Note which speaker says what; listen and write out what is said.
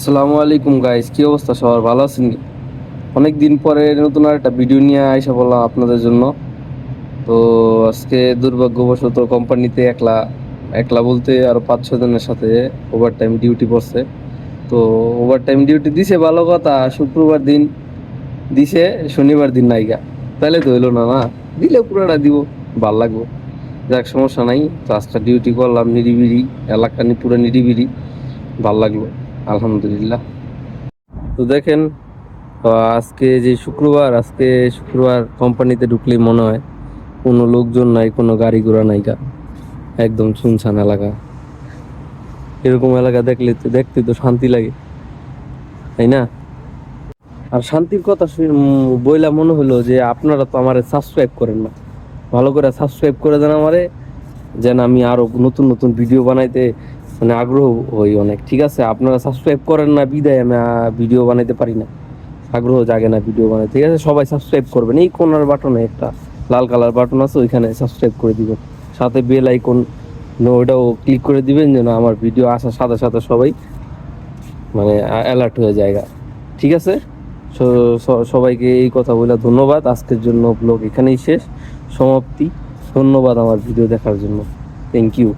Speaker 1: আসসালামু আলাইকুম গাইস, কি অবস্থা? সবার ভালো আছেন? অনেক দিন পরে নতুন আর একটা ভিডিও নিয়ে আইসা বললাম আপনাদের জন্য। তো আজকে দুর্ভাগ্যবশত কোম্পানিতে একলা একলা বলতে আরো 5-6 জনের সাথে ওভার টাইম ডিউটি পড়ছে। তো ওভার টাইম ডিউটি দিছে ভালো কথা, শুক্রবার দিন দিছে, শনিবার দিন নাইগা। তাহলে তো হইলো না, না দিলে পুরোটা দিব, ভাল লাগবো। যাক, সমস্যা নাই। তো আজকে ডিউটি করলাম নিরিবিরি, এলাকা পুরো নিরিবিরি, ভাল লাগলো, আলহামদুলিল্লাহ। তো দেখেন, তো আজকে শুক্রবার কোম্পানিতে ঢুকলেই মনে হয় কোনো লোকজন নাই, কোনো গাড়ি ঘোড়া নাই গা, একদম শুনশান এলাকা। এরকম এলাকা দেখতে তো শান্তি লাগে, তাই না? আর শান্তির কথা বইলা মনে হলো যে আপনারা তো আমারে সাবস্ক্রাইব করেন না। ভালো করে সাবস্ক্রাইব করে দেন আমারে, যেন আমি আরো নতুন নতুন ভিডিও বানাইতে মানে আগ্রহ হই অনেক। ঠিক আছে, আপনারা সাবস্ক্রাইব করেন না বিদায় আমি ভিডিও বানাইতে পারি না, আগ্রহ জাগে না ভিডিও বানাতে। ঠিক আছে, সবাই সাবস্ক্রাইব করবেন। এই কোনার বাটনে একটা লাল কালার বাটন আছে, ওইখানে সাবস্ক্রাইব করে দিবেন। সাথে বেল আইকন, ওটাও ক্লিক করে দিবেন, যেন আমার ভিডিও আসার সাথে সাথে সবাই মানে অ্যালার্ট হয়ে যায়। ঠিক আছে, সবাইকে এই কথা বলে ধন্যবাদ। আজকের জন্য ব্লগ এখানেই শেষ, সমাপ্তি। ধন্যবাদ আমার ভিডিও দেখার জন্য। Thank you.